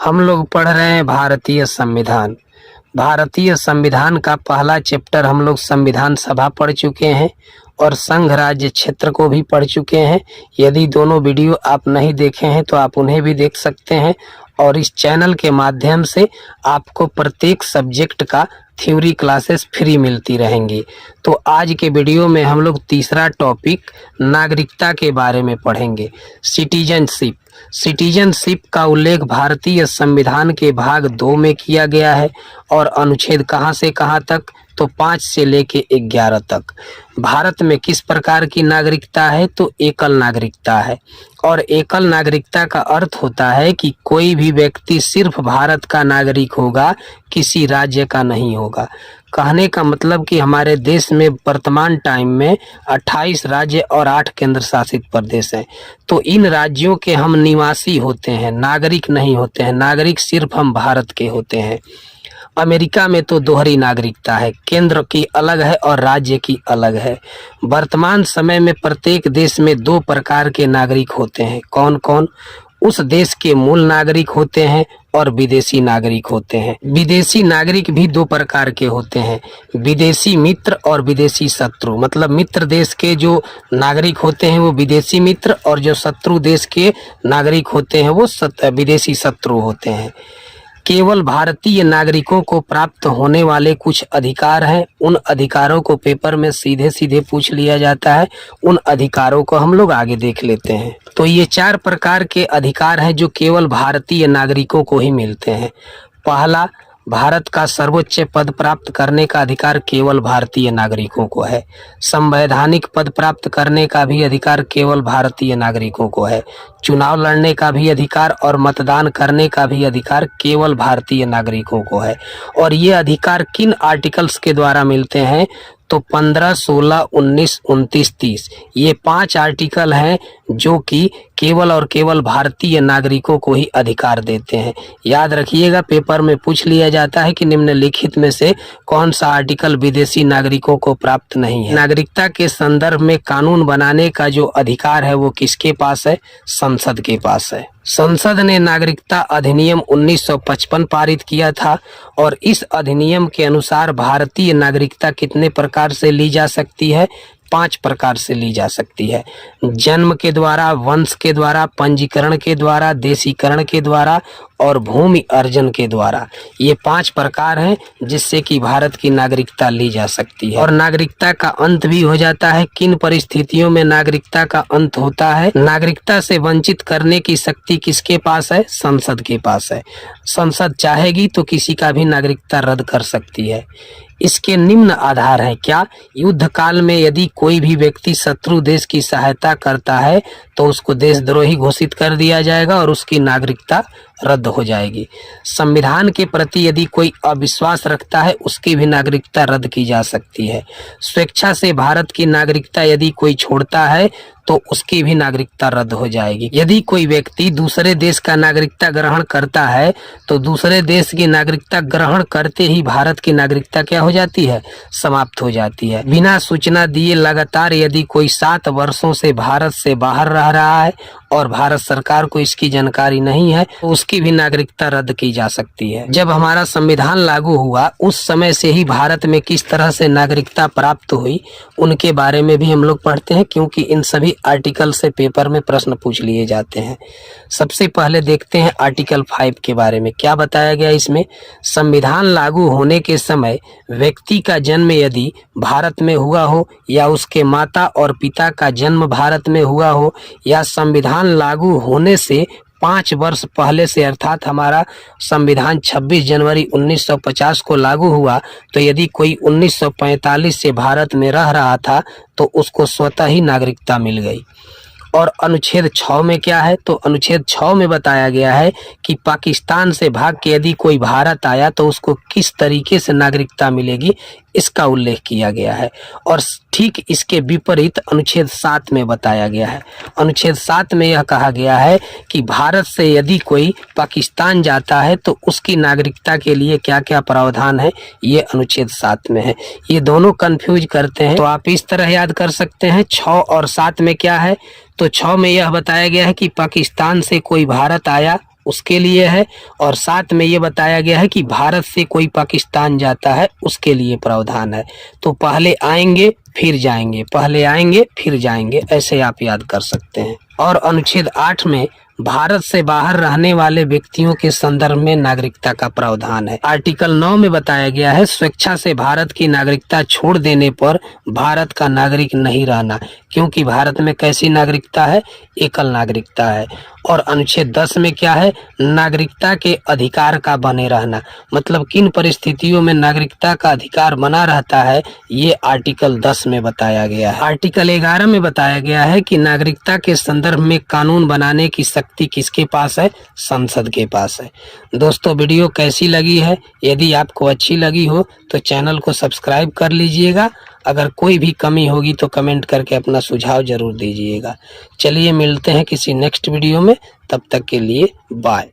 हम लोग पढ़ रहे हैं भारतीय संविधान। भारतीय संविधान का पहला चैप्टर हम लोग संविधान सभा पढ़ चुके हैं और संघ राज्य क्षेत्र को भी पढ़ चुके हैं। यदि दोनों वीडियो आप नहीं देखे हैं तो आप उन्हें भी देख सकते हैं और इस चैनल के माध्यम से आपको प्रत्येक सब्जेक्ट का थ्योरी क्लासेस फ्री मिलती रहेंगी। तो आज के वीडियो में हम लोग तीसरा टॉपिक नागरिकता के बारे में पढ़ेंगे। सिटीजनशिप। सिटीजनशिप का उल्लेख भारतीय संविधान के भाग 2 में किया गया है और अनुच्छेद कहां से कहां तक, तो 5 से लेके 11 तक। भारत में किस प्रकार की नागरिकता है, तो एकल नागरिकता है। और एकल नागरिकता का अर्थ होता है कि कोई भी व्यक्ति सिर्फ भारत का नागरिक होगा, किसी राज्य का नहीं होगा। कहने का मतलब कि हमारे देश में वर्तमान टाइम में 28 राज्य और 8 केंद्र शासित प्रदेश हैं। तो इन राज्यों के हम निवासी होते हैं, नागरिक नहीं होते हैं। नागरिक सिर्फ हम भारत के होते हैं। अमेरिका में तो दोहरी नागरिकता है, केंद्र की अलग है और राज्य की अलग है। वर्तमान समय में प्रत्येक देश में 2 प्रकार के नागरिक होते हैं। कौन कौन? उस देश के मूल नागरिक होते हैं और विदेशी नागरिक होते हैं। विदेशी नागरिक भी 2 प्रकार के होते हैं, विदेशी मित्र और विदेशी शत्रु। मतलब मित्र देश के जो नागरिक होते हैं वो विदेशी मित्र, और जो शत्रु देश के नागरिक होते हैं वो विदेशी शत्रु होते हैं। केवल भारतीय नागरिकों को प्राप्त होने वाले कुछ अधिकार हैं। उन अधिकारों को पेपर में सीधे सीधे पूछ लिया जाता है। उन अधिकारों को हम लोग आगे देख लेते हैं। तो ये 4 प्रकार के अधिकार हैं जो केवल भारतीय नागरिकों को ही मिलते हैं। पहला, भारत का सर्वोच्च पद प्राप्त करने का अधिकार केवल भारतीय नागरिकों को है। संवैधानिक पद प्राप्त करने का भी अधिकार केवल भारतीय नागरिकों को है। चुनाव लड़ने का भी अधिकार और मतदान करने का भी अधिकार केवल भारतीय नागरिकों को है। और ये अधिकार किन आर्टिकल्स के द्वारा मिलते हैं, तो 15, 16, 19, 29, 30 ये 5 आर्टिकल हैं जो कि केवल और केवल भारतीय नागरिकों को ही अधिकार देते हैं। याद रखिएगा, पेपर में पूछ लिया जाता है कि निम्नलिखित में से कौन सा आर्टिकल विदेशी नागरिकों को प्राप्त नहीं है। नागरिकता के संदर्भ में कानून बनाने का जो अधिकार है वो किसके पास है? संसद के पास है। संसद ने नागरिकता अधिनियम 1955 पारित किया था और इस अधिनियम के अनुसार भारतीय नागरिकता कितने प्रकार से ली जा सकती है? 5 प्रकार से ली जा सकती है। जन्म के द्वारा, वंश के द्वारा, पंजीकरण के द्वारा, देशीकरण के द्वारा और भूमि अर्जन के द्वारा। ये 5 प्रकार हैं जिससे कि भारत की नागरिकता ली जा सकती है। और नागरिकता का अंत भी हो जाता है। किन परिस्थितियों में नागरिकता का अंत होता है? नागरिकता से वंचित करने की शक्ति किसके पास है? संसद के पास है। संसद चाहेगी तो किसी का भी नागरिकता रद्द कर सकती है। इसके निम्न आधार हैं। क्या? युद्ध काल में यदि कोई भी व्यक्ति शत्रु देश की सहायता करता है तो उसको देशद्रोही घोषित कर दिया जाएगा और उसकी नागरिकता रद्द हो जाएगी। संविधान के प्रति यदि कोई अविश्वास रखता है उसकी भी नागरिकता रद्द की जा सकती है। स्वेच्छा से भारत की नागरिकता यदि कोई छोड़ता है तो उसकी भी नागरिकता रद्द हो जाएगी। यदि कोई व्यक्ति दूसरे देश का नागरिकता ग्रहण करता है तो दूसरे देश की नागरिकता ग्रहण करते ही भारत की नागरिकता क्या हो जाती है? समाप्त हो जाती है। बिना सूचना दिए लगातार यदि कोई 7 वर्षों से भारत से बाहर रह रहा है और भारत सरकार को इसकी जानकारी नहीं है तो उसकी भी नागरिकता रद्द की जा सकती है। जब हमारा संविधान लागू हुआ उस समय से ही भारत में किस तरह से नागरिकता प्राप्त हुई उनके बारे में भी हम लोग पढ़ते हैं, क्योंकि इन सभी आर्टिकल से पेपर में प्रश्न पूछ लिए जाते हैं। सबसे पहले देखते हैं आर्टिकल 5 के बारे में। क्या बताया गया इसमें? संविधान लागू होने के समय व्यक्ति का जन्म यदि भारत में हुआ हो या उसके माता और पिता का जन्म भारत में हुआ हो या संविधान लागू होने से 5 वर्ष पहले से, अर्थात हमारा संविधान 26 जनवरी 1950 को लागू हुआ, तो यदि कोई 1945 से भारत में रह रहा था तो उसको स्वतः ही नागरिकता मिल गई। और अनुच्छेद 6 में क्या है? तो अनुच्छेद 6 में बताया गया है कि पाकिस्तान से भाग के यदि कोई भारत आया तो उसको किस तरीके से नागरिकता मिलेगी, इसका उल्लेख किया गया है। और ठीक इसके विपरीत अनुच्छेद 7 में बताया गया है। अनुच्छेद 7 में यह कहा गया है कि भारत से यदि कोई पाकिस्तान जाता है तो उसकी नागरिकता के लिए क्या क्या प्रावधान है, ये अनुच्छेद 7 में है। ये दोनों कंफ्यूज करते हैं, तो आप इस तरह याद कर सकते हैं। 6 और 7 में क्या है? तो 6 में यह बताया गया है कि पाकिस्तान से कोई भारत आया उसके लिए है, और साथ में ये बताया गया है कि भारत से कोई पाकिस्तान जाता है उसके लिए प्रावधान है। तो पहले आएंगे फिर जाएंगे, पहले आएंगे फिर जाएंगे, ऐसे आप याद कर सकते हैं। और अनुच्छेद 8 में भारत से बाहर रहने वाले व्यक्तियों के संदर्भ में नागरिकता का प्रावधान है। आर्टिकल 9 में बताया गया है स्वेच्छा से भारत की नागरिकता छोड़ देने पर भारत का नागरिक नहीं रहना, क्योंकि भारत में कैसी नागरिकता है, एकल नागरिकता है। और अनुच्छेद 10 में क्या है, नागरिकता के अधिकार का बने रहना, मतलब किन परिस्थितियों में नागरिकता का अधिकार बना रहता है, ये आर्टिकल 10 में बताया गया है। आर्टिकल 11 में बताया गया है कि नागरिकता के संदर्भ में कानून बनाने की शक्ति किसके पास है, संसद के पास है। दोस्तों वीडियो कैसी लगी है, यदि आपको अच्छी लगी हो तो चैनल को सब्सक्राइब कर लीजिएगा। अगर कोई भी कमी होगी तो कमेंट करके अपना सुझाव जरूर दीजिएगा। चलिए मिलते हैं किसी नेक्स्ट वीडियो में, तब तक के लिए बाय।